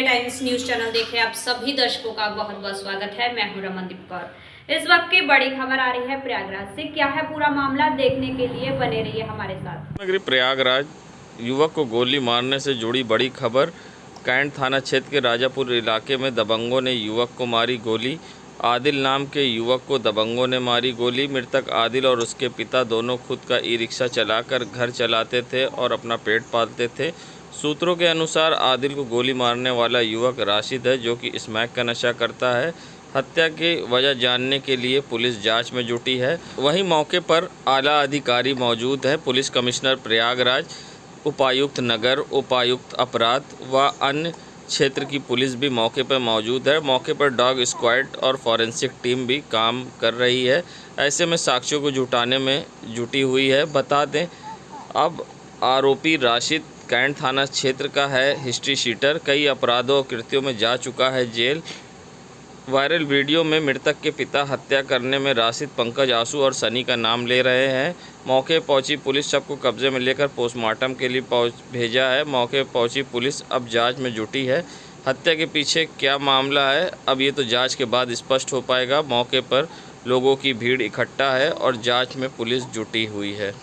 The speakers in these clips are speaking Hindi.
टाइम्स न्यूज चैनल देखे आप सभी दर्शकों का बहुत बहुत स्वागत है। मैं हूं रमनदीप कौर। इस वक्त की बड़ी खबर आ रही है प्रयागराज से। क्या है पूरा मामला, देखने के लिए बने रहिए हमारे साथ। नगरी प्रयागराज युवक को गोली मारने से जुड़ी बड़ी खबर। कैंट थाना क्षेत्र के राजापुर इलाके में दबंगों ने युवक को मारी गोली। आदिल नाम के युवक को दबंगों ने मारी गोली। मृतक आदिल और उसके पिता दोनों खुद का ई रिक्शा चलाकर घर चलाते थे और अपना पेट पालते थे। सूत्रों के अनुसार आदिल को गोली मारने वाला युवक राशिद है, जो कि स्मैक का नशा करता है। हत्या की वजह जानने के लिए पुलिस जांच में जुटी है। वहीं मौके पर आला अधिकारी मौजूद हैं। पुलिस कमिश्नर प्रयागराज, उपायुक्त नगर, उपायुक्त अपराध व अन्य क्षेत्र की पुलिस भी मौके पर मौजूद है। मौके पर डॉग स्क्वाड और फॉरेंसिक टीम भी काम कर रही है। ऐसे में साक्ष्यों को जुटाने में जुटी हुई है। बता दें, अब आरोपी राशिद कैंट थाना क्षेत्र का है। हिस्ट्री शीटर, कई अपराधों और कृत्यों में जा चुका है जेल। वायरल वीडियो में मृतक के पिता हत्या करने में राशिद, पंकज, आशु और सनी का नाम ले रहे हैं। मौके पहुंची पुलिस शव को कब्जे में लेकर पोस्टमार्टम के लिए भेजा है। मौके पहुंची पुलिस अब जांच में जुटी है। हत्या के पीछे क्या मामला है, अब ये तो जांच के बाद स्पष्ट हो पाएगा। मौके पर लोगों की भीड़ इकट्ठा है और जांच में पुलिस जुटी हुई है।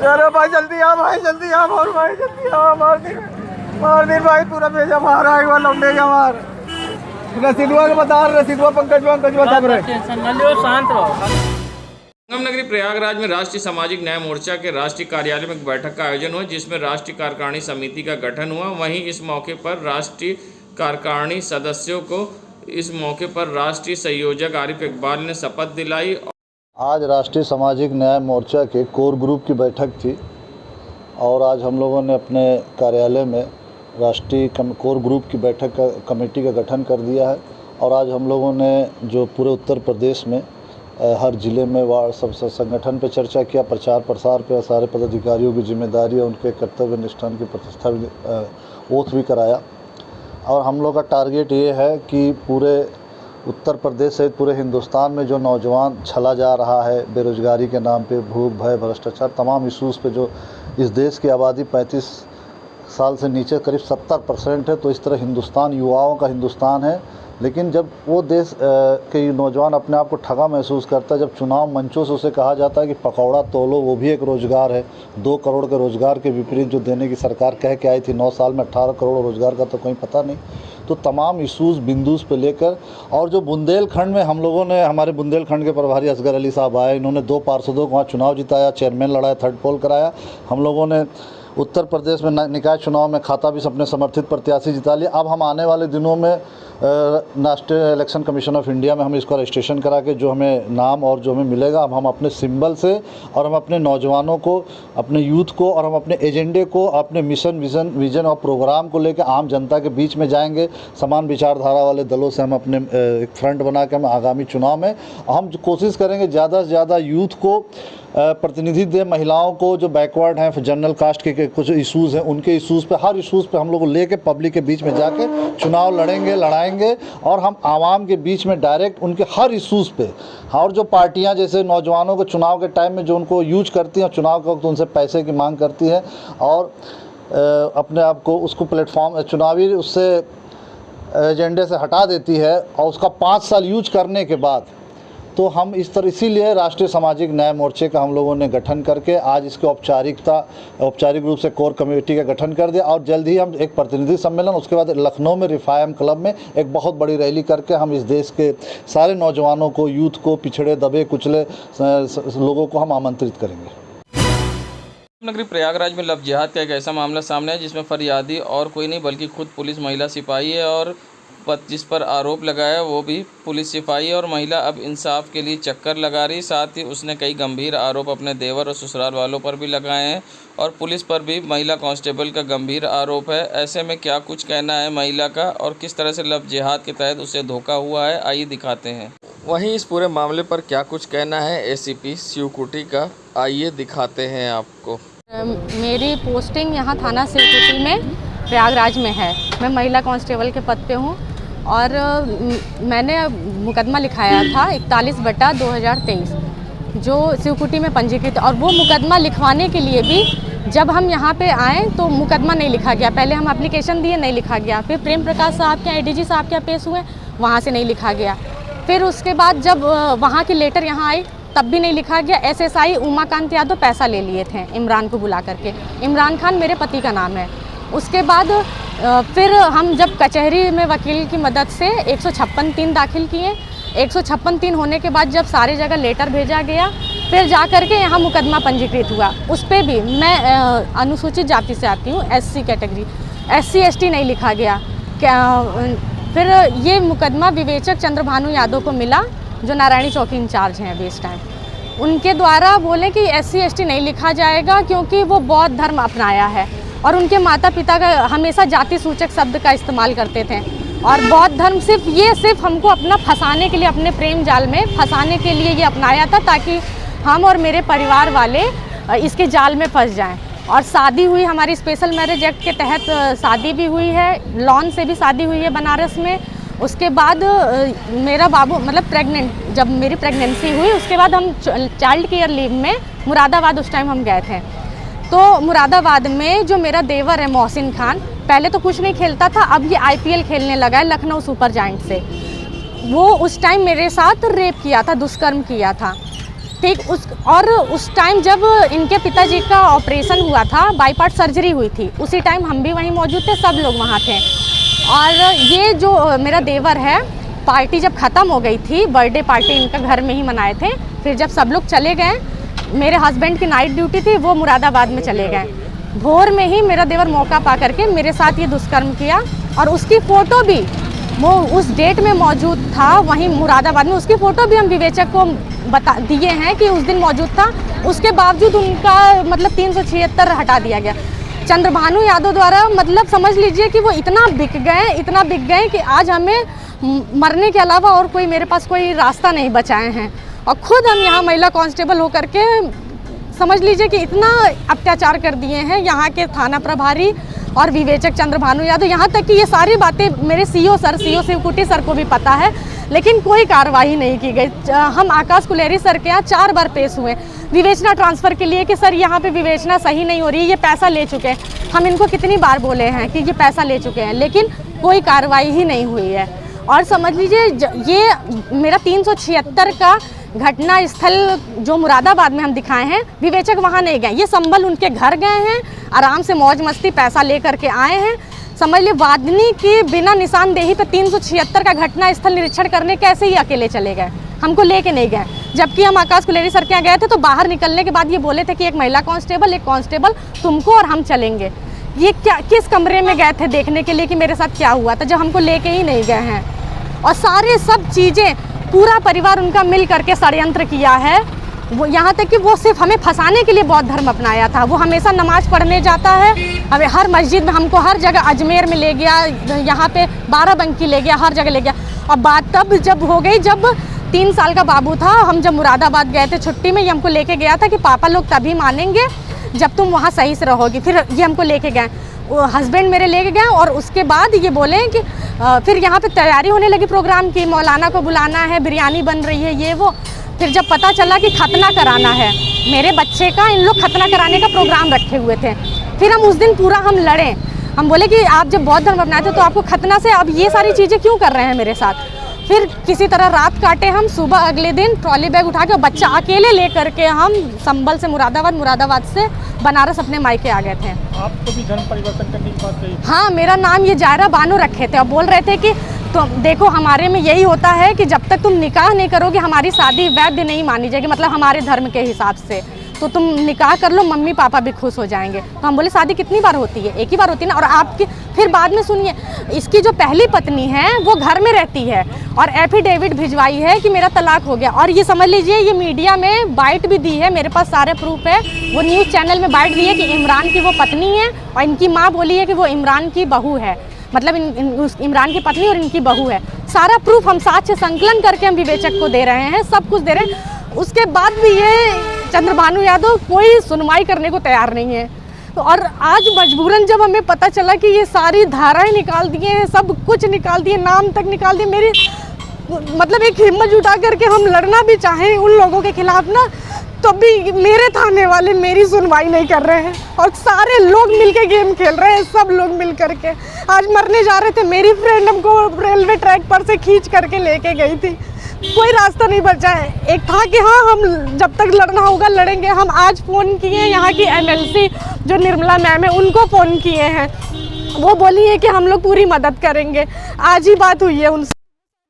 अरे भाई जल्दी आ, भाई जल्दी आ, भाई जल्दी आ, मार दे भाई, पूरा भेजा मारा एक बार लौटे का मार। रसीदुआ के बता, रसीदुआ पंकज सब रहे। शांत रहो। संगम नगरी प्रयागराज में राष्ट्रीय सामाजिक न्याय मोर्चा के राष्ट्रीय कार्यालय में एक बैठक का आयोजन हुआ, जिसमें राष्ट्रीय कार्यकारिणी समिति का गठन हुआ। वहीं इस मौके पर राष्ट्रीय कार्यकारिणी सदस्यों को राष्ट्रीय संयोजक आरिफ इकबाल ने शपथ दिलाई। आज राष्ट्रीय सामाजिक न्याय मोर्चा के कोर ग्रुप की बैठक थी और आज हम लोगों ने अपने कार्यालय में राष्ट्रीय कोर ग्रुप की बैठक का कमेटी का गठन कर दिया है। और आज हम लोगों ने जो पूरे उत्तर प्रदेश में हर ज़िले में वार्ड सब संगठन पे चर्चा किया, प्रचार प्रसार पे, सारे पदाधिकारियों की जिम्मेदारी और उनके कर्तव्य निष्ठान की प्रतिष्ठा ओथ भी कराया। और हम लोग का टारगेट ये है कि पूरे उत्तर प्रदेश सहित पूरे हिंदुस्तान में जो नौजवान छला जा रहा है बेरोजगारी के नाम पे, भूख, भय, भ्रष्टाचार, तमाम इशूज़ पे, जो इस देश की आबादी 35 साल से नीचे करीब 70% है, तो इस तरह हिंदुस्तान युवाओं का हिंदुस्तान है। लेकिन जब वो देश के नौजवान अपने आप को ठगा महसूस करता है, जब चुनाव मंचों से उसे कहा जाता है कि पकौड़ा तोलो, वो भी एक रोज़गार है, 2 करोड़ के रोज़गार के विपरीत जो देने की सरकार कह के आई थी 9 साल में 18 करोड़ रोज़गार का तो कोई पता नहीं। तो तमाम इशूज़ बिंदुस पे लेकर, और जो बुंदेलखंड में हम लोगों ने, हमारे बुंदेलखंड के प्रभारी असगर अली साहब आए, इन्होंने 2 पार्षदों को वहाँ चुनाव जिताया, चेयरमैन लड़ाया, 3rd पोल कराया। हम लोगों ने उत्तर प्रदेश में निकाय चुनाव में खाता भी अपने समर्थित प्रत्याशी जिता लिया। अब हम आने वाले दिनों में national election commission of India में हम इसको रजिस्ट्रेशन करा के जो हमें नाम और जो हमें मिलेगा, अब हम अपने सिंबल से और हम अपने नौजवानों को, अपने यूथ को और हम अपने एजेंडे को, अपने मिशन, विज़न और प्रोग्राम को लेकर आम जनता के बीच में जाएंगे। समान विचारधारा वाले दलों से हम अपने एक फ्रंट बना के हम आगामी चुनाव में हम कोशिश करेंगे ज़्यादा से ज़्यादा यूथ को प्रतिनिधि दे, महिलाओं को जो बैकवर्ड हैं, जनरल कास्ट के कुछ इश्यूज़ हैं, उनके इश्यूज़ पे, हर इश्यूज़ पे हम लोग लेके पब्लिक के बीच में जाके चुनाव लड़ाएंगे और हम आवाम के बीच में डायरेक्ट उनके हर इश्यूज़ पे। और जो पार्टियां जैसे नौजवानों को चुनाव के टाइम में जो उनको यूज करती हैं, चुनाव के वक्त उनसे पैसे की मांग करती है और अपने आप को उसको प्लेटफॉर्म चुनावी उससे एजेंडे से हटा देती है और उसका 5 साल यूज करने के बाद, तो हम इसीलिए राष्ट्रीय सामाजिक न्याय मोर्चे का हम लोगों ने गठन करके आज इसके औपचारिक रूप से कोर कमेटी का गठन कर दिया। और जल्द ही हम एक प्रतिनिधि सम्मेलन, उसके बाद लखनऊ में रिफायम क्लब में एक बहुत बड़ी रैली करके हम इस देश के सारे नौजवानों को, यूथ को, पिछड़े दबे कुचले लोगों को हम आमंत्रित करेंगे। नगरी प्रयागराज में लव जिहाद का एक ऐसा मामला सामने है, जिसमें फरियादी और कोई नहीं बल्कि खुद पुलिस महिला सिपाही है और जिस पर आरोप लगाया वो भी पुलिस सिपाही है। और महिला अब इंसाफ के लिए चक्कर लगा रही। साथ ही उसने कई गंभीर आरोप अपने देवर और ससुराल वालों पर भी लगाए हैं और पुलिस पर भी महिला कांस्टेबल का गंभीर आरोप है। ऐसे में क्या कुछ कहना है महिला का और किस तरह से लव जिहाद के तहत उसे धोखा हुआ है, आइए दिखाते हैं। वहीं इस पूरे मामले पर क्या कुछ कहना है एसीपी शिवकुटी का, आइए दिखाते हैं आपको। मेरी पोस्टिंग यहाँ थाना शिवकुटी में प्रयागराज में है। मैं महिला कांस्टेबल के पद पे हूँ और मैंने मुकदमा लिखाया था 41/2023 जो शिवकुटी में पंजीकृत, और वो मुकदमा लिखवाने के लिए भी जब हम यहाँ पे आए तो मुकदमा नहीं लिखा गया। पहले हम एप्लीकेशन दिए, नहीं लिखा गया। फिर प्रेम प्रकाश साहब के एडीजी साहब के पेश हुए, वहाँ से नहीं लिखा गया। फिर उसके बाद जब वहाँ की लेटर यहाँ आई तब भी नहीं लिखा गया। एसएसआई उमाकांत यादव पैसा ले लिए थे इमरान को बुला करके। इमरान खान मेरे पति का नाम है। उसके बाद फिर हम जब कचहरी में वकील की मदद से 156(3) दाखिल किए। 156(3) होने के बाद जब सारी जगह लेटर भेजा गया, फिर जा कर के यहाँ मुकदमा पंजीकृत हुआ। उस पर भी मैं अनुसूचित जाति से आती हूँ, SC कैटेगरी, SC ST नहीं लिखा गया। फिर ये मुकदमा विवेचक चंद्रभानु यादव को मिला, जो नारायणी चौकी इंचार्ज हैं अभी इस टाइम। उनके द्वारा बोले कि SC ST नहीं लिखा जाएगा क्योंकि वो बौद्ध धर्म अपनाया है, और उनके माता पिता का हमेशा जाति सूचक शब्द का इस्तेमाल करते थे। और बौद्ध धर्म सिर्फ हमको अपना फंसाने के लिए, अपने प्रेम जाल में फंसाने के लिए ये अपनाया था, ताकि हम और मेरे परिवार वाले इसके जाल में फंस जाएं। और शादी हुई हमारी स्पेशल मैरिज एक्ट के तहत, शादी भी हुई है, लॉन से भी शादी हुई है बनारस में। उसके बाद मेरा बाबू मतलब प्रेग्नेंट, जब मेरी प्रेगनेंसी हुई उसके बाद हम चाइल्ड केयर लीव में मुरादाबाद उस टाइम हम गए थे। तो मुरादाबाद में जो मेरा देवर है मोहसिन खान, पहले तो कुछ नहीं खेलता था, अब ये IPL खेलने लगा है लखनऊ सुपर जायंट से। वो उस टाइम मेरे साथ रेप किया था, दुष्कर्म किया था, ठीक। उस टाइम जब इनके पिताजी का ऑपरेशन हुआ था, बाईपार्ट सर्जरी हुई थी, उसी टाइम हम भी वहीं मौजूद थे, सब लोग वहाँ थे। और ये जो मेरा देवर है, पार्टी जब ख़त्म हो गई थी, बर्थडे पार्टी इनका घर में ही मनाए थे। फिर जब सब लोग चले गए, मेरे हस्बैंड की नाइट ड्यूटी थी, वो मुरादाबाद में चले गए। भोर में ही मेरा देवर मौका पा करके मेरे साथ ये दुष्कर्म किया, और उसकी फ़ोटो भी वो उस डेट में मौजूद था वहीं मुरादाबाद में। उसकी फ़ोटो भी हम विवेचक को बता दिए हैं कि उस दिन मौजूद था, उसके बावजूद उनका मतलब 376 हटा दिया गया चंद्रभानु यादव द्वारा। मतलब समझ लीजिए कि वो इतना बिक गए कि आज हमें मरने के अलावा और कोई मेरे पास कोई रास्ता नहीं बचाए हैं। और ख़ुद हम यहाँ महिला कांस्टेबल होकर के समझ लीजिए कि इतना अत्याचार कर दिए हैं यहाँ के थाना प्रभारी और विवेचक चंद्रभानु यादव। यहाँ तक कि ये सारी बातें मेरे CO शिवकुटी सर को भी पता है, लेकिन कोई कार्रवाई नहीं की गई। हम आकाश कुलेरी सर के यहाँ 4 बार पेश हुए विवेचना ट्रांसफ़र के लिए कि सर यहाँ पे विवेचना सही नहीं हो रही है, ये पैसा ले चुके हैं। हम इनको कितनी बार बोले हैं कि ये पैसा ले चुके हैं, लेकिन कोई कार्रवाई ही नहीं हुई है। और समझ लीजिए ये मेरा 376 का घटना स्थल जो मुरादाबाद में हम दिखाए हैं, विवेचक वहाँ नहीं गए, ये संबल उनके घर गए हैं, आराम से मौज मस्ती पैसा ले करके आए हैं। समझ लिए वादनी की बिना निशानदेही पे 376 का घटना स्थल निरीक्षण करने कैसे ही अकेले चले गए, हमको लेके नहीं गए। जबकि हम आकाश कुलेरी सर के यहाँ गए थे तो बाहर निकलने के बाद ये बोले थे कि एक महिला कांस्टेबल, एक कांस्टेबल तुमको और हम चलेंगे। ये क्या, किस कमरे में गए थे देखने के लिए कि मेरे साथ क्या हुआ था, जब हमको लेके ही नहीं गए हैं। और सारे सब चीज़ें पूरा परिवार उनका मिल करके षड्यंत्र किया है। वो यहाँ तक कि वो सिर्फ हमें फंसाने के लिए बौद्ध धर्म अपनाया था। वो हमेशा नमाज़ पढ़ने जाता है, हमें हर मस्जिद में, हमको हर जगह अजमेर में ले गया, यहाँ पे बाराबंकी ले गया, हर जगह ले गया। और बात तब जब हो गई जब 3 साल का बाबू था, हम जब मुरादाबाद गए थे छुट्टी में, ये हमको लेके गया था कि पापा लोग तभी मानेंगे जब तुम वहाँ सही से रहोगी। फिर ये हमको लेके गए, वो हस्बैंड मेरे लेके गए। और उसके बाद ये बोले कि फिर यहाँ पे तैयारी होने लगी प्रोग्राम की, मौलाना को बुलाना है, बिरयानी बन रही है, ये वो। फिर जब पता चला कि खतना कराना है मेरे बच्चे का, इन लोग खतना कराने का प्रोग्राम रखे हुए थे। फिर हम उस दिन पूरा हम लड़े, हम बोले कि आप जब बौद्ध धर्म अपनाए थे तो आपको खतना से अब ये सारी चीज़ें क्यों कर रहे हैं मेरे साथ। फिर किसी तरह रात काटे हम, सुबह अगले दिन ट्रॉली बैग उठा के बच्चा अकेले ले करके हम संभल से मुरादाबाद से बनारस अपने मायके आ गए थे। आपको भी धर्म परिवर्तन करने की बात कही? हाँ, मेरा नाम ये जायरा बानो रखे थे और बोल रहे थे कि तो देखो हमारे में यही होता है कि जब तक तुम निकाह नहीं करोगे हमारी शादी वैध नहीं मानी जाएगी, मतलब हमारे धर्म के हिसाब से, तो तुम निकाह कर लो, मम्मी पापा भी खुश हो जाएंगे। तो हम बोले शादी कितनी बार होती है, एक ही बार होती है ना। और आपकी फिर बाद में सुनिए, इसकी जो पहली पत्नी है वो घर में रहती है और एफिडेविट भिजवाई है कि मेरा तलाक हो गया। और ये समझ लीजिए ये मीडिया में बाइट भी दी है, मेरे पास सारे प्रूफ है। वो न्यूज़ चैनल में बाइट दी है कि इमरान की वो पत्नी है और इनकी माँ बोली है कि वो इमरान की बहू है, मतलब इमरान की पत्नी और इनकी बहू है। सारा प्रूफ हम साक्ष्य संकलन करके हम विवेचक को दे रहे हैं, सब कुछ दे रहे हैं। उसके बाद भी ये चंद्रभानु यादव कोई सुनवाई करने को तैयार नहीं है। तो और आज मजबूरन जब हमें पता चला कि ये सारी धाराएं निकाल दिए हैं, सब कुछ निकाल दिए, नाम तक निकाल दिए, मेरी मतलब एक हिम्मत जुटा करके हम लड़ना भी चाहें उन लोगों के खिलाफ ना, तो भी मेरे थाने वाले मेरी सुनवाई नहीं कर रहे हैं और सारे लोग मिलके गेम खेल रहे हैं, सब लोग मिल करके। आज मरने जा रहे थे, मेरी फ्रेंड हमको रेलवे ट्रैक पर से खींच करके लेके गई थी, कोई रास्ता नहीं बचा है। एक था कि हाँ हम जब तक लड़ना होगा लड़ेंगे। हम आज फ़ोन किए यहाँ की MLC जो निर्मला मैम है उनको फ़ोन किए हैं, वो बोली है कि हम लोग पूरी मदद करेंगे। आज ही बात हुई है उनसे,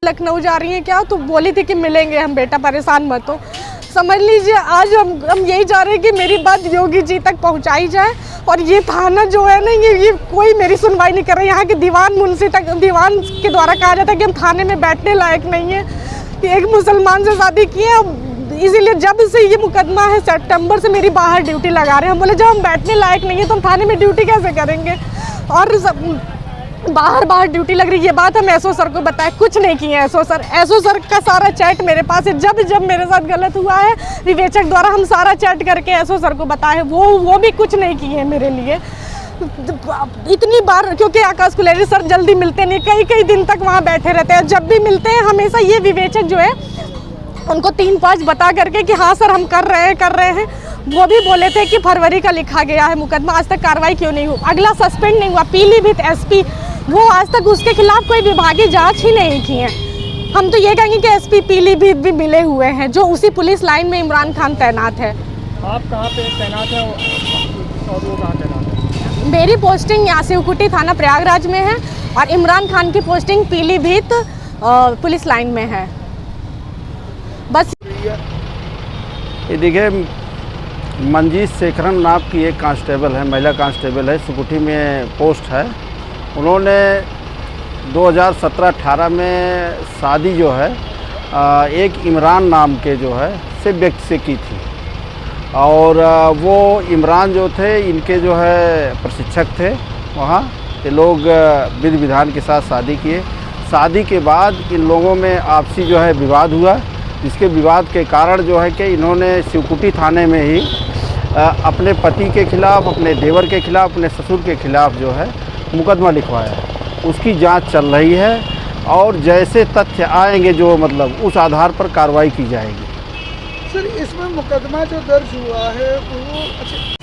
लखनऊ जा रही हैं क्या, तो बोली थी कि मिलेंगे हम, बेटा परेशान मत हो। समझ लीजिए आज हम यही चाह रहे हैं कि मेरी बात योगी जी तक पहुंचाई जाए और ये थाना जो है ना ये कोई मेरी सुनवाई नहीं कर रहा है। यहाँ के दीवान मुंशी तक, दीवान के द्वारा कहा जाता है कि हम थाने में बैठने लायक नहीं है। एक मुसलमान से शादी की है, इसीलिए जब से ये मुकदमा है सितंबर से मेरी बाहर ड्यूटी लगा रहे हैं। हम बोले जब हम बैठने लायक नहीं है तो हम थाने में ड्यूटी कैसे करेंगे, और बाहर ड्यूटी लग रही है। ये बात हम एसओ सर को बताए, कुछ नहीं किए एसओ सर का सारा चैट मेरे पास है। जब मेरे साथ गलत हुआ है विवेचक द्वारा हम सारा चैट करके एसओ सर को बताए, वो भी कुछ नहीं किए मेरे लिए। इतनी बार, क्योंकि आकाश कुलेरी सर जल्दी मिलते नहीं, कई दिन तक वहाँ बैठे रहते हैं। जब भी मिलते हैं हमेशा ये विवेचक जो है उनको 3-5 बता करके कि हाँ सर हम कर रहे हैं। वो भी बोले थे कि फरवरी का लिखा गया है मुकदमा, आज तक कार्रवाई क्यों नहीं हुई। अगला सस्पेंड नहीं हुआ पीलीभीत SP, वो आज तक उसके खिलाफ कोई विभागीय जांच ही नहीं की है। हम तो ये कहेंगे कि SP पीलीभीत भी मिले हुए हैं, जो उसी पुलिस लाइन में इमरान खान तैनात है। आप कहाँ पे तैनात हैं और वो कहाँ तैनात है? मेरी पोस्टिंग यहाँ शिवकुटी थाना प्रयागराज में है और इमरान खान की पोस्टिंग पीलीभीत पुलिस लाइन में है। बस ये देखिए, मंजीत शेखरन नाम की एक कांस्टेबल है, महिला कांस्टेबल है, शिवकुटी में पोस्ट है। उन्होंने 2017-18 में शादी जो है एक इमरान नाम के जो है से व्यक्ति से की थी, और वो इमरान जो थे इनके जो है प्रशिक्षक थे वहाँ। ये लोग विधि विधान के साथ शादी किए। शादी के बाद इन लोगों में आपसी जो है विवाद हुआ, जिसके विवाद के कारण जो है कि इन्होंने शिवकुटी थाने में ही अपने पति के खिलाफ़, अपने देवर के खिलाफ़, अपने ससुर के खिलाफ़ जो है मुकदमा लिखवाया है। उसकी जांच चल रही है और जैसे तथ्य आएंगे जो मतलब उस आधार पर कार्रवाई की जाएगी। सर इसमें मुकदमा जो दर्ज हुआ है वो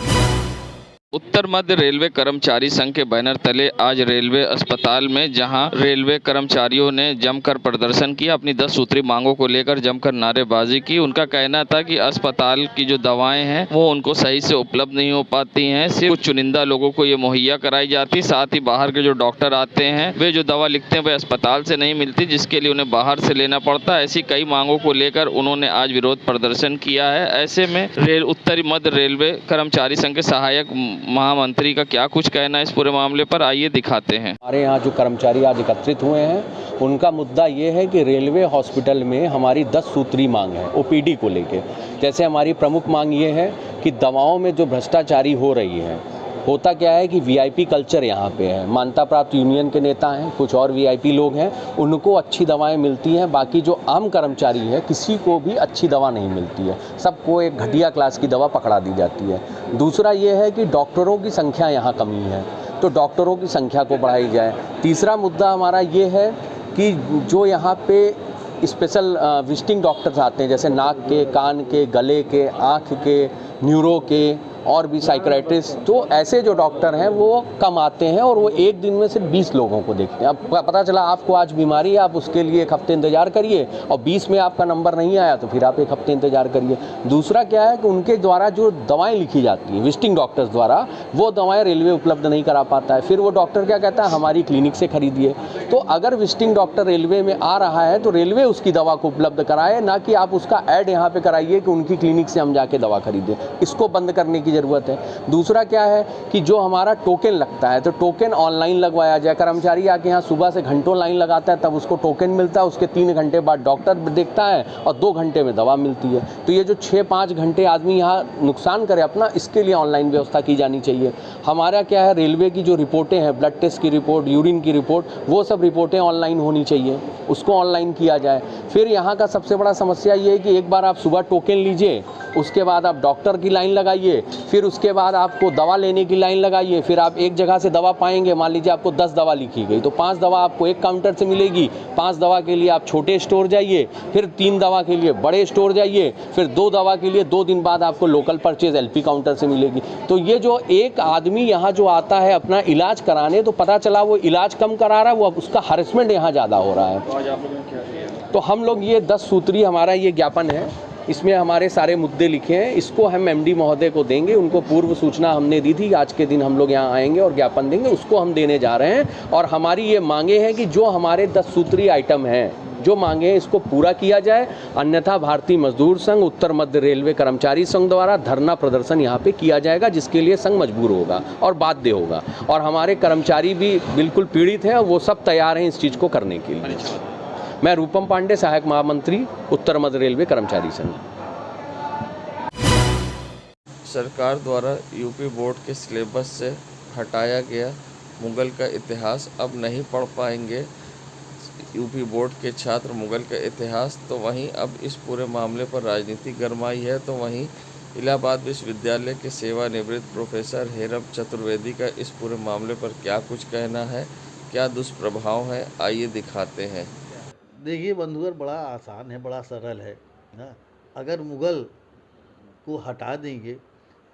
उत्तर मध्य रेलवे कर्मचारी संघ के बैनर तले आज रेलवे अस्पताल में, जहां रेलवे कर्मचारियों ने जमकर प्रदर्शन किया, अपनी 10 सूत्री मांगों को लेकर जमकर नारेबाजी की। उनका कहना था कि अस्पताल की जो दवाएं हैं वो उनको सही से उपलब्ध नहीं हो पाती हैं, सिर्फ कुछ चुनिंदा लोगों को ये मुहैया कराई जाती। साथ ही बाहर के जो डॉक्टर आते हैं वे जो दवा लिखते हैं वे अस्पताल से नहीं मिलती, जिसके लिए उन्हें बाहर से लेना पड़ता है। ऐसी कई मांगों को लेकर उन्होंने आज विरोध प्रदर्शन किया है। ऐसे में उत्तरी मध्य रेलवे कर्मचारी संघ के सहायक महामंत्री का क्या कुछ कहना है इस पूरे मामले पर, आइए दिखाते हैं। हमारे यहाँ जो कर्मचारी आज एकत्रित हुए हैं उनका मुद्दा ये है कि रेलवे हॉस्पिटल में हमारी 10 सूत्री मांग है OPD को लेके। जैसे हमारी प्रमुख मांग ये है कि दवाओं में जो भ्रष्टाचारी हो रही है, होता क्या है कि VIP कल्चर यहाँ पे है। मान्यता प्राप्त यूनियन के नेता हैं, कुछ और VIP लोग हैं, उनको अच्छी दवाएं मिलती हैं, बाकी जो आम कर्मचारी है किसी को भी अच्छी दवा नहीं मिलती है, सबको एक घटिया क्लास की दवा पकड़ा दी जाती है। दूसरा ये है कि डॉक्टरों की संख्या यहाँ कमी है, तो डॉक्टरों की संख्या को बढ़ाई जाए। तीसरा मुद्दा हमारा ये है कि जो यहाँ पे स्पेशल विजिटिंग डॉक्टर्स आते हैं, जैसे नाक के, कान के, गले के, आँख के, न्यूरो के और भी साइकियाट्रिस्ट, तो ऐसे जो डॉक्टर हैं वो कम आते हैं और वो एक दिन में सिर्फ 20 लोगों को देखते हैं। अब पता चला आपको आज बीमारी है, आप उसके लिए 1 हफ्ते इंतजार करिए और 20 में आपका नंबर नहीं आया तो फिर आप 1 हफ्ते इंतजार करिए। दूसरा क्या है कि उनके द्वारा जो दवाएं लिखी जाती हैं विजिटिंग डॉक्टर्स द्वारा, वो दवाएं रेलवे उपलब्ध नहीं करा पाता है। फिर वो डॉक्टर क्या कहता है, हमारी क्लिनिक से खरीदिए। तो अगर विजिटिंग डॉक्टर रेलवे में आ रहा है तो रेलवे उसकी दवा को उपलब्ध कराए, ना कि आप उसका ऐड यहाँ पे कराइए कि उनकी क्लिनिक से हम जाके दवा खरीदें। इसको बंद करने की ज़रूरत है। दूसरा क्या है कि जो हमारा टोकन लगता है तो टोकन ऑनलाइन लगवाया जाए। कर्मचारी आके यहाँ सुबह से घंटों लाइन लगाता है, तब उसको टोकन मिलता है, उसके 3 घंटे बाद डॉक्टर देखता है और 2 घंटे में दवा मिलती है। तो ये जो 6-5 घंटे आदमी यहाँ नुकसान करे अपना, इसके लिए ऑनलाइन व्यवस्था की जानी चाहिए। हमारा क्या है, रेलवे की जो रिपोर्टें हैं, ब्लड टेस्ट की रिपोर्ट, यूरिन की रिपोर्ट, वो सब रिपोर्टें ऑनलाइन होनी चाहिए, उसको ऑनलाइन किया जाए। फिर यहाँ का सबसे बड़ा समस्या ये है कि एक बार आप सुबह टोकन लीजिए उसके बाद आप डॉक्टर की लाइन लगाइए, फिर उसके बाद आपको दवा लेने की लाइन लगाइए, फिर आप एक जगह से दवा पाएंगे, मान लीजिए आपको 10 दवा लिखी गई तो 5 दवा आपको एक काउंटर से मिलेगी, 5 दवा के लिए आप छोटे स्टोर जाइए, फिर 3 दवा के लिए बड़े स्टोर जाइए, फिर 2 दवा के लिए 2 दिन बाद आपको लोकल परचेज LP काउंटर से मिलेगी। तो ये जो एक आदमी यहाँ जो आता है अपना इलाज कराने, तो पता चला वो इलाज कम करा रहा है, वो उसका हरेसमेंट यहाँ ज़्यादा हो रहा है। तो हम लोग ये 10 सूत्री हमारा ये ज्ञापन है, इसमें हमारे सारे मुद्दे लिखे हैं, इसको हम MD महोदय को देंगे। उनको पूर्व सूचना हमने दी थी, आज के दिन हम लोग यहाँ आएंगे और ज्ञापन देंगे, उसको हम देने जा रहे हैं। और हमारी ये मांगे हैं कि जो हमारे 10 सूत्री आइटम हैं, जो मांगे हैं, इसको पूरा किया जाए, अन्यथा भारतीय मजदूर संघ, उत्तर मध्य रेलवे कर्मचारी संघ द्वारा धरना प्रदर्शन यहाँ पे किया जाएगा, जिसके लिए संघ मजबूर होगा और बाध्य होगा। और हमारे कर्मचारी भी बिल्कुल पीड़ित हैं और वो सब तैयार हैं इस चीज़ को करने के लिए। मैं रूपम पांडे, सहायक महामंत्री, उत्तर मध्य रेलवे कर्मचारी संघ। सरकार द्वारा यूपी बोर्ड के सिलेबस से हटाया गया मुगल का इतिहास अब नहीं पढ़ पाएंगे यूपी बोर्ड के छात्र मुगल का इतिहास। तो वहीं अब इस पूरे मामले पर राजनीति गरमाई है। तो वहीं इलाहाबाद विश्वविद्यालय के सेवानिवृत्त प्रोफेसर हेरब चतुर्वेदी का इस पूरे मामले पर क्या कुछ कहना है, क्या दुष्प्रभाव है, आइए दिखाते हैं। देखिए बंधुवर, बड़ा आसान है, बड़ा सरल है ना। अगर मुग़ल को हटा देंगे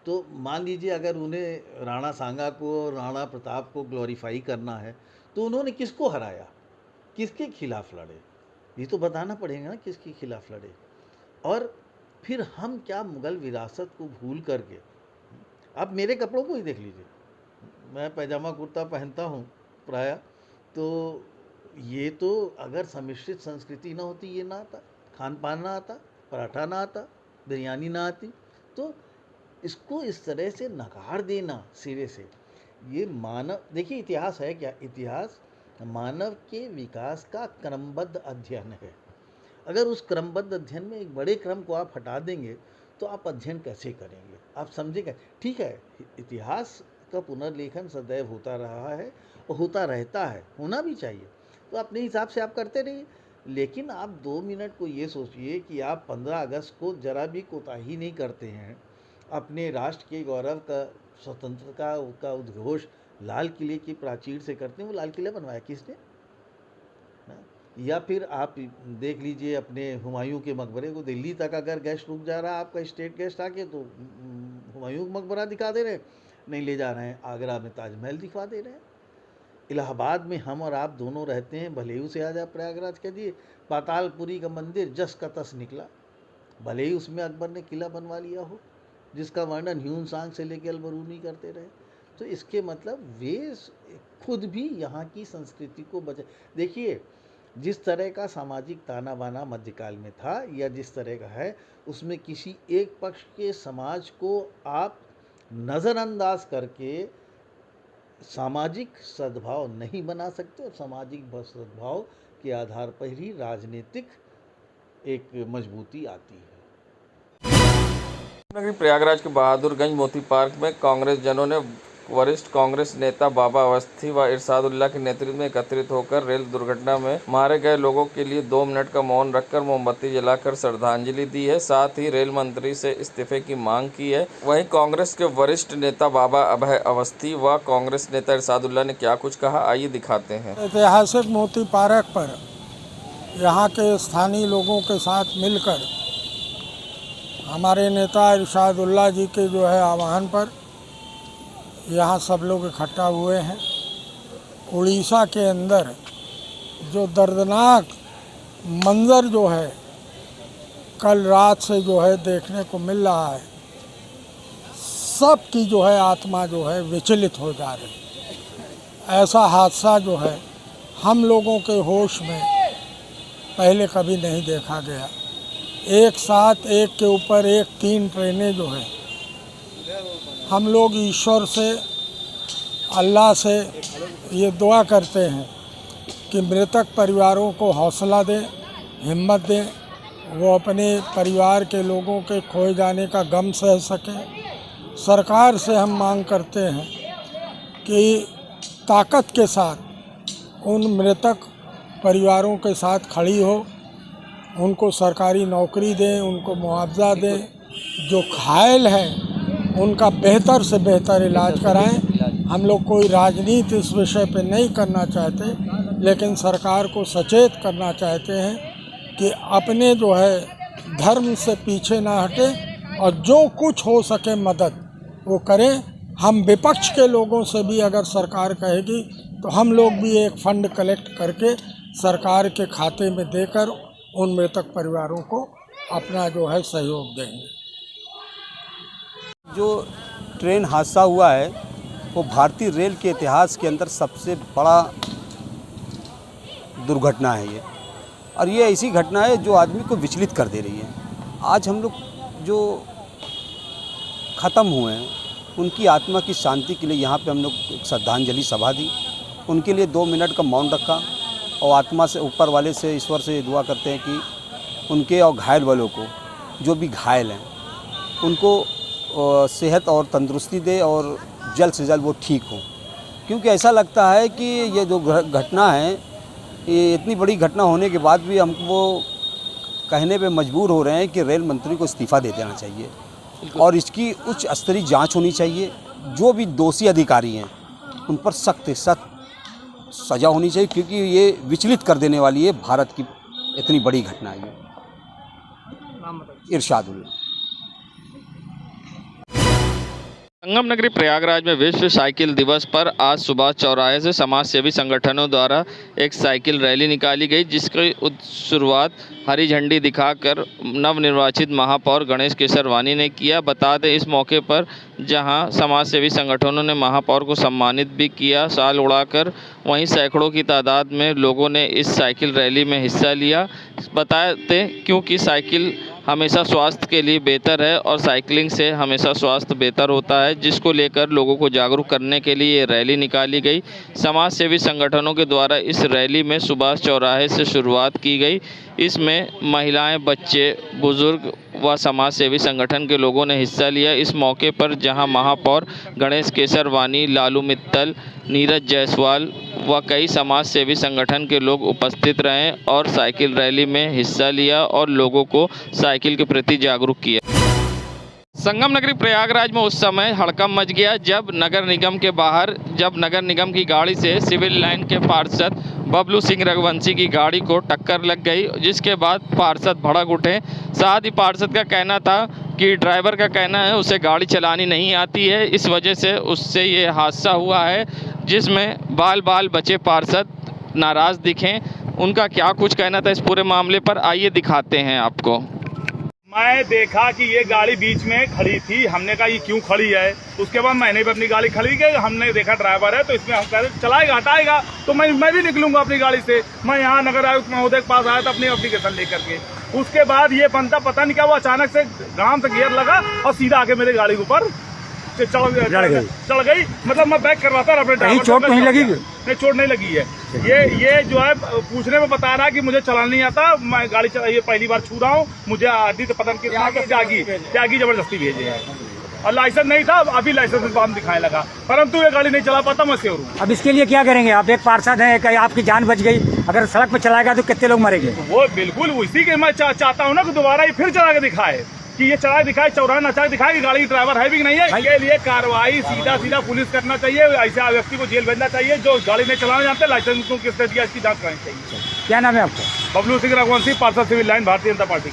तो मान लीजिए अगर उन्हें राणा सांगा को, राणा प्रताप को ग्लोरीफाई करना है तो उन्होंने किसको हराया, किसके खिलाफ लड़े, ये तो बताना पड़ेगा ना किसके खिलाफ लड़े। और फिर हम क्या मुग़ल विरासत को भूल करके, आप मेरे कपड़ों को ही देख लीजिए, मैं पैजामा कुर्ता पहनता हूँ प्रायः, तो ये तो अगर सम्मिश्रित संस्कृति ना होती, ये ना आता, खान पान ना आता, पराठा ना आता, बिरयानी ना आती, तो इसको इस तरह से नकार देना सिरे से, ये मानव, देखिए इतिहास है क्या, इतिहास मानव के विकास का क्रमबद्ध अध्ययन है। अगर उस क्रमबद्ध अध्ययन में एक बड़े क्रम को आप हटा देंगे तो आप अध्ययन कैसे करेंगे, आप समझेंगे। ठीक है, इतिहास का पुनर्लेखन सदैव होता रहा है और होता रहता है, होना भी चाहिए, तो अपने हिसाब से आप करते रहिए। लेकिन आप 2 मिनट को ये सोचिए कि आप 15 अगस्त को जरा भी कोताही नहीं करते हैं, अपने राष्ट्र के गौरव का, स्वतंत्रता का उद्घोष लाल किले की प्राचीर से करते हैं। वो लाल किला बनवाया किसने? या फिर आप देख लीजिए अपने हुमायूं के मकबरे को, दिल्ली तक अगर गेस्ट रुक जा रहा है आपका स्टेट गेस्ट आके, तो हुमायूं का मकबरा दिखा दे रहे हैं, नहीं ले जा रहे हैं, आगरा में ताजमहल दिखा दे रहे हैं। इलाहाबाद में हम और आप दोनों रहते हैं, भले ही उसे आज आप प्रयागराज कह दिए, पातालपुरी का मंदिर जस का तस निकला, भले ही उसमें अकबर ने किला बनवा लिया हो जिसका वर्णन ह्यून सांग से लेकर अलबरूनी करते रहे। तो इसके मतलब वे खुद भी यहाँ की संस्कृति को बचा। देखिए जिस तरह का सामाजिक ताना बाना मध्यकाल में था या जिस तरह का है, उसमें किसी एक पक्ष के समाज को आप नज़रअंदाज करके सामाजिक सद्भाव नहीं बना सकते, और सामाजिक सद्भाव के आधार पर ही राजनीतिक एक मजबूती आती है। नगरी प्रयागराज के बहादुरगंज मोती पार्क में कांग्रेस जनों ने वरिष्ठ कांग्रेस नेता बाबा अवस्थी व इरशादुल्लाह के नेतृत्व में एकत्रित होकर रेल दुर्घटना में मारे गए लोगों के लिए 2 मिनट का मौन रखकर मोमबत्ती जलाकर श्रद्धांजलि दी है। साथ ही रेल मंत्री से इस्तीफे की मांग की है। वहीं कांग्रेस के वरिष्ठ नेता बाबा अभय अवस्थी व कांग्रेस नेता इरशादुल्लाह ने क्या कुछ कहा, आइए दिखाते हैं। ऐतिहासिक मोती पार्क पर यहाँ के स्थानीय लोगों के साथ मिलकर हमारे नेता इरशादुल्लाह जी के जो है आह्वान पर यहाँ सब लोग इकट्ठा हुए हैं। उड़ीसा के अंदर जो दर्दनाक मंज़र जो है कल रात से जो है देखने को मिल रहा है, सब की जो है आत्मा जो है विचलित हो जा रही। ऐसा हादसा जो है हम लोगों के होश में पहले कभी नहीं देखा गया। एक साथ एक के ऊपर एक 3 ट्रेनें जो है, हम लोग ईश्वर से, अल्लाह से ये दुआ करते हैं कि मृतक परिवारों को हौसला दें, हिम्मत दें, वो अपने परिवार के लोगों के खोए जाने का गम सह सकें। सरकार से हम मांग करते हैं कि ताकत के साथ उन मृतक परिवारों के साथ खड़ी हो, उनको सरकारी नौकरी दें, उनको मुआवजा दें, जो घायल है उनका बेहतर से बेहतर इलाज कराएं। हम लोग कोई राजनीति इस विषय पे नहीं करना चाहते, लेकिन सरकार को सचेत करना चाहते हैं कि अपने जो है धर्म से पीछे ना हटे और जो कुछ हो सके मदद वो करें। हम विपक्ष के लोगों से भी अगर सरकार कहेगी तो हम लोग भी एक फंड कलेक्ट करके सरकार के खाते में देकर उन मृतक परिवारों को अपना जो है सहयोग देंगे। जो ट्रेन हादसा हुआ है वो भारतीय रेल के इतिहास के अंदर सबसे बड़ा दुर्घटना है ये, और ये ऐसी घटना है जो आदमी को विचलित कर दे रही है। आज हम लोग जो ख़त्म हुए हैं उनकी आत्मा की शांति के लिए यहाँ पे हम लोग एक श्रद्धांजलि सभा दी, उनके लिए 2 मिनट का मौन रखा और आत्मा से ऊपर वाले से ईश्वर से दुआ करते हैं कि उनके और घायल वालों को, जो भी घायल हैं उनको सेहत और तंदुरुस्ती दे और जल्द से जल्द वो ठीक हो। क्योंकि ऐसा लगता है कि ये जो घटना है, ये इतनी बड़ी घटना होने के बाद भी हम वो कहने पे मजबूर हो रहे हैं कि रेल मंत्री को इस्तीफ़ा दे देना चाहिए और इसकी उच्च स्तरीय जांच होनी चाहिए। जो भी दोषी अधिकारी हैं उन पर सख्त सज़ा होनी चाहिए, क्योंकि ये विचलित कर देने वाली है भारत की इतनी बड़ी घटना है। इरशादुल्ला। संगम नगरी प्रयागराज में विश्व साइकिल दिवस पर आज सुभाष चौराहे से समाज सेवी संगठनों द्वारा एक साइकिल रैली निकाली गई, जिसकी शुरुआत हरी झंडी दिखाकर नवनिर्वाचित महापौर गणेश केसरवानी ने किया। बता दें इस मौके पर जहां समाज सेवी संगठनों ने महापौर को सम्मानित भी किया शाल उड़ाकर, वहीं सैकड़ों की तादाद में लोगों ने इस साइकिल रैली में हिस्सा लिया। बता दें क्योंकि साइकिल हमेशा स्वास्थ्य के लिए बेहतर है और साइकिलिंग से हमेशा स्वास्थ्य बेहतर होता है, जिसको लेकर लोगों को जागरूक करने के लिए ये रैली निकाली गई। समाज सेवी संगठनों के द्वारा इस रैली में सुभाष चौराहे से शुरुआत की गई। इसमें महिलाएं, बच्चे, बुजुर्ग व समाज सेवी संगठन के लोगों ने हिस्सा लिया। इस मौके पर जहां महापौर गणेश केसरवानी, लालू मित्तल, नीरज जायसवाल व कई समाज सेवी संगठन के लोग उपस्थित रहे और साइकिल रैली में हिस्सा लिया और लोगों को साइकिल के प्रति जागरूक किया। संगम नगरी प्रयागराज में उस समय हड़कंप मच गया जब नगर निगम की गाड़ी से सिविल लाइन के पार्षद बबलू सिंह रघुवंशी की गाड़ी को टक्कर लग गई, जिसके बाद पार्षद भड़क उठे। साथ ही पार्षद का कहना था कि ड्राइवर का कहना है उसे गाड़ी चलानी नहीं आती है, इस वजह से उससे ये हादसा हुआ है, जिसमें बाल बचे पार्षद नाराज़ दिखे। उनका क्या कुछ कहना था इस पूरे मामले पर, आइए दिखाते हैं आपको। मैं देखा कि ये गाड़ी बीच में खड़ी थी, हमने कहा ये क्यों खड़ी है। उसके बाद मैंने भी अपनी गाड़ी खड़ी की, हमने देखा ड्राइवर है तो इसमें हम कहते चलाएगा हटाएगा तो मैं भी निकलूंगा अपनी गाड़ी से। मैं यहाँ नगर आयुक्त महोदय के पास आया था अपनी एप्लीकेशन लेकर के। उसके बाद ये बंदा पता नहीं क्या वो अचानक से गांव से गियर लगा और सीधा आके मेरी गाड़ी के ऊपर चढ़ गई। मतलब मैं बैक करवाता अपने ड्राइवर। चोट नहीं लगी? नहीं, चोट नहीं लगी है। ये जो है पूछने में बता रहा है कि मुझे चलाना नहीं आता, मैं गाड़ी ये पहली बार छू रहा हूँ, मुझे आदि तो पता नहीं त्यागी जबरदस्ती भेजे है और लाइसेंस नहीं था, अभी लाइसेंस हम दिखाने लगा, परंतु ये गाड़ी नहीं चला पाता, मैं सेवर हूँ। अब इसके लिए क्या करेंगे आप? एक पार्षद है, कहीं आपकी जान बच गई, अगर सड़क पर चलाएगा तो कितने लोग मरेंगे? वो बिल्कुल उसी के मैं चाहता हूँ ना कि दोबारा ये फिर चला के दिखाए कि ये चला दिखाए, चौराहा नचा दिखाए कि गाड़ी ड्राइवर है भी नहीं है। इसके लिए कार्रवाई सीधा पुलिस करना चाहिए, ऐसे व्यक्ति को जेल भेजना चाहिए जो गाड़ी नहीं चलाना जानते, लाइसेंस को किसने दिया इसकी जांच करनी चाहिए। क्या नाम है आपका? बबलू सिंह रघुवंशी, पार्षद civil line, Bharatiya Janata party.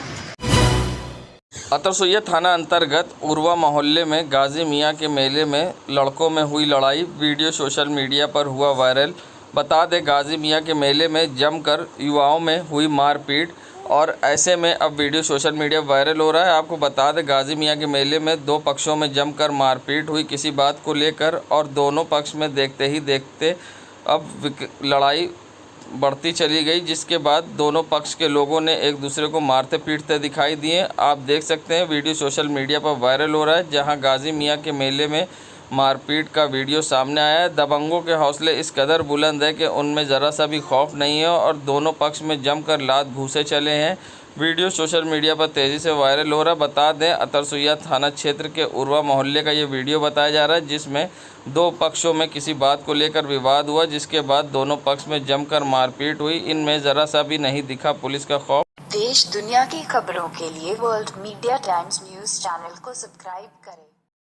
Atarsuiya थाना अंतर्गत उर्वा मोहल्ले में गाजी मियाँ के मेले में लड़कों में हुई लड़ाई, वीडियो सोशल मीडिया पर हुआ वायरल। बता दें गाजी मियाँ के मेले में जमकर युवाओं में हुई मारपीट और ऐसे में अब वीडियो सोशल मीडिया वायरल हो रहा है। आपको बता दें गाजी मियाँ के मेले में 2 पक्षों में जमकर मारपीट हुई किसी बात को लेकर और दोनों पक्ष में देखते ही देखते अब लड़ाई बढ़ती चली गई, जिसके बाद दोनों पक्ष के लोगों ने एक दूसरे को मारते पीटते दिखाई दिए। आप देख सकते हैं वीडियो सोशल मीडिया पर वायरल हो रहा है, जहां गाजी मियाँ के मेले में मारपीट का वीडियो सामने आया है। दबंगों के हौसले इस कदर बुलंद है कि उनमें ज़रा सा भी खौफ नहीं है और दोनों पक्ष में जमकर लात घूसे चले हैं। वीडियो सोशल मीडिया पर तेज़ी से वायरल हो रहा है। बता दें अतरसुइया थाना क्षेत्र के उर्वा मोहल्ले का ये वीडियो बताया जा रहा है, जिसमें 2 पक्षों में किसी बात को लेकर विवाद हुआ, जिसके बाद दोनों पक्ष में जमकर मारपीट हुई। इनमें ज़रा सा भी नहीं दिखा पुलिस का खौफ। देश दुनिया की खबरों के लिए world media times news channel को सब्सक्राइब करें।